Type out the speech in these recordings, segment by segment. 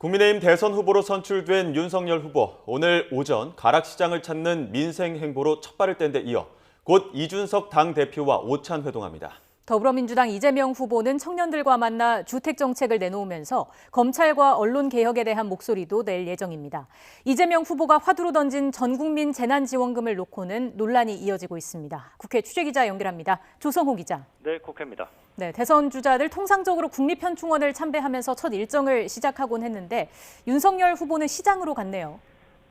국민의힘 대선 후보로 선출된 윤석열 후보, 오늘 오전 가락시장을 찾는 민생 행보로 첫 발을 뗀 데 이어 곧 이준석 당대표와 오찬 회동합니다. 더불어민주당 이재명 후보는 청년들과 만나 주택 정책을 내놓으면서 검찰과 언론 개혁에 대한 목소리도 낼 예정입니다. 이재명 후보가 화두로 던진 전국민 재난지원금을 놓고는 논란이 이어지고 있습니다. 국회 취재기자 연결합니다. 조성호 기자. 네, 국회입니다. 네, 대선 주자들 통상적으로 국립현충원을 참배하면서 첫 일정을 시작하곤 했는데 윤석열 후보는 시장으로 갔네요.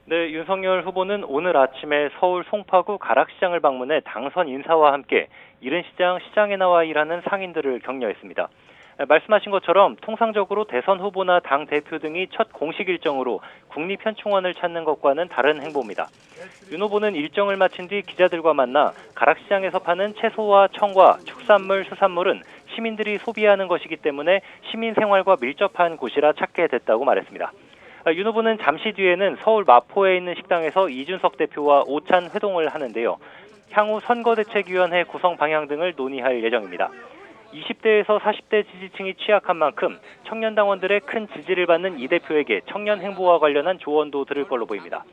네, 윤석열 후보는 오늘 아침에 서울 송파구 가락시장을 방문해 당선 인사와 함께 이른 시장에 나와 일하는 상인들을 격려했습니다. 말씀하신 것처럼 통상적으로 대선 후보나 당 대표 등이 첫 공식 일정으로 국립현충원을 찾는 것과는 다른 행보입니다. 윤 후보는 일정을 마친 뒤 기자들과 만나 가락시장에서 파는 채소와 청과 축산물, 수산물은 시민들이 소비하는 것이기 때문에 시민 생활과 밀접한 곳이라 찾게 됐다고 말했습니다. 윤 후보는 잠시 뒤에는 서울 마포에 있는 식당에서 이준석 대표와 오찬 회동을 하는데요. 향후 선거대책위원회 구성 방향 등을 논의할 예정입니다. 20대에서 40대 지지층이 취약한 만큼 청년당원들의 큰 지지를 받는 이 대표에게 청년 행보와 관련한 조언도 들을 걸로 보입니다.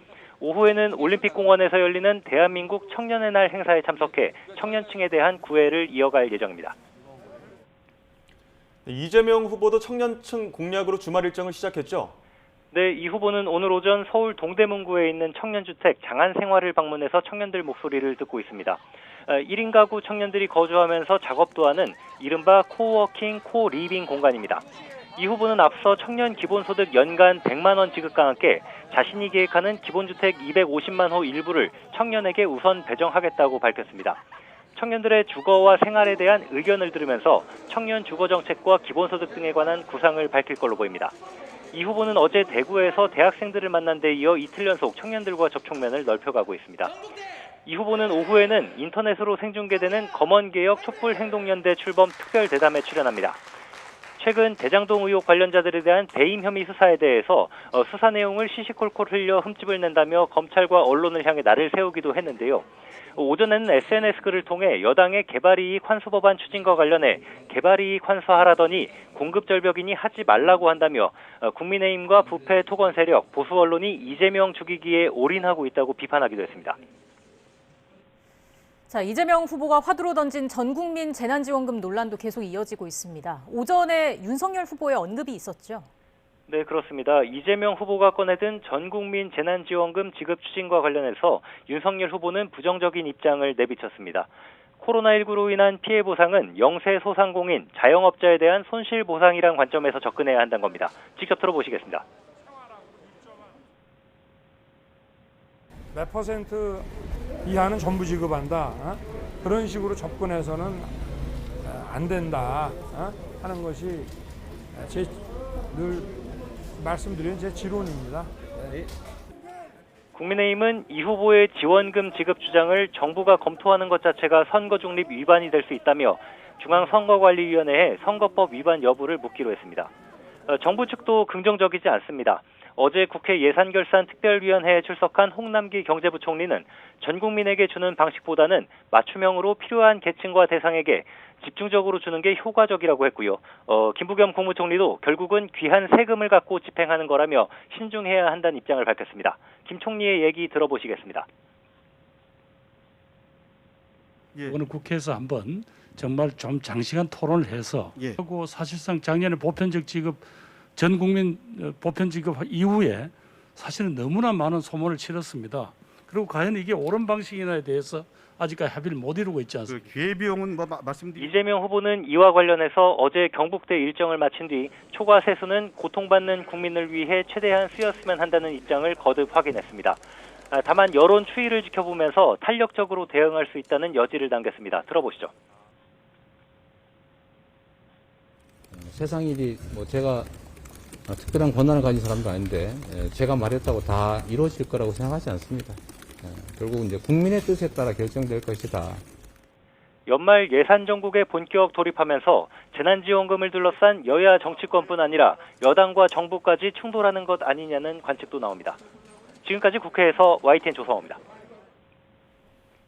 오후에는 올림픽공원에서 열리는 대한민국 청년의 날 행사에 참석해 청년층에 대한 구애를 이어갈 예정입니다. 이재명 후보도 청년층 공략으로 주말 일정을 시작했죠? 네, 이 후보는 오늘 오전 서울 동대문구에 있는 청년주택 장안생활을 방문해서 청년들 목소리를 듣고 있습니다. 1인 가구 청년들이 거주하면서 작업도 하는 이른바 코워킹, 코리빙 공간입니다. 이 후보는 앞서 청년 기본소득 연간 100만 원 지급과 함께 자신이 계획하는 기본주택 250만 호 일부를 청년에게 우선 배정하겠다고 밝혔습니다. 청년들의 주거와 생활에 대한 의견을 들으면서 청년 주거정책과 기본소득 등에 관한 구상을 밝힐 걸로 보입니다. 이 후보는 어제 대구에서 대학생들을 만난 데 이어 이틀 연속 청년들과 접촉면을 넓혀가고 있습니다. 이 후보는 오후에는 인터넷으로 생중계되는 검언개혁 촛불행동연대 출범 특별대담에 출연합니다. 최근 대장동 의혹 관련자들에 대한 배임 혐의 수사에 대해서 수사 내용을 시시콜콜 흘려 흠집을 낸다며 검찰과 언론을 향해 날을 세우기도 했는데요. 오전에는 SNS 글을 통해 여당의 개발이익 환수 법안 추진과 관련해 개발이익 환수하라더니 공급절벽이니 하지 말라고 한다며 국민의힘과 부패 토건 세력, 보수 언론이 이재명 죽이기에 올인하고 있다고 비판하기도 했습니다. 자, 이재명 후보가 화두로 던진 전국민 재난지원금 논란도 계속 이어지고 있습니다. 오전에 윤석열 후보의 언급이 있었죠? 네, 그렇습니다. 이재명 후보가 꺼내든 전국민 재난지원금 지급 추진과 관련해서 윤석열 후보는 부정적인 입장을 내비쳤습니다. 코로나19로 인한 피해 보상은 영세 소상공인, 자영업자에 대한 손실 보상이란 관점에서 접근해야 한다는 겁니다. 직접 들어보시겠습니다. 몇 퍼센트 이하는 전부 지급한다. 그런 식으로 접근해서는 안 된다 하는 것이 늘 말씀드린 제 지론입니다. 국민의힘은 이 후보의 지원금 지급 주장을 정부가 검토하는 것 자체가 선거 중립 위반이 될 수 있다며 중앙선거관리위원회에 선거법 위반 여부를 묻기로 했습니다. 정부 측도 긍정적이지 않습니다. 어제 국회 예산결산특별위원회에 출석한 홍남기 경제부총리는 전 국민에게 주는 방식보다는 맞춤형으로 필요한 계층과 대상에게 집중적으로 주는 게 효과적이라고 했고요. 김부겸 국무총리도 결국은 귀한 세금을 갖고 집행하는 거라며 신중해야 한다는 입장을 밝혔습니다. 김 총리의 얘기 들어보시겠습니다. 오늘 국회에서 한번 정말 좀 장시간 토론을 해서 하고 사실상 작년에 보편적 지급 전 국민 보편 지급 이후에 사실은 너무나 많은 소문을 치렀습니다. 그리고 과연 이게 옳은 방식이냐에 대해서 아직까지 합의를 못 이루고 있지 않습니까? 기회비용은 말씀드리죠. 이재명 후보는 이와 관련해서 어제 경북대 일정을 마친 뒤 초과 세수는 고통받는 국민을 위해 최대한 쓰였으면 한다는 입장을 거듭 확인했습니다. 다만 여론 추이를 지켜보면서 탄력적으로 대응할 수 있다는 여지를 남겼습니다. 들어보시죠. 세상 일이 제가 특별한 권한을 가진 사람도 아닌데 제가 말했다고 다 이루어질 거라고 생각하지 않습니다. 결국 이제 국민의 뜻에 따라 결정될 것이다. 연말 예산 정국에 본격 돌입하면서 재난지원금을 둘러싼 여야 정치권뿐 아니라 여당과 정부까지 충돌하는 것 아니냐는 관측도 나옵니다. 지금까지 국회에서 YTN 조성호입니다.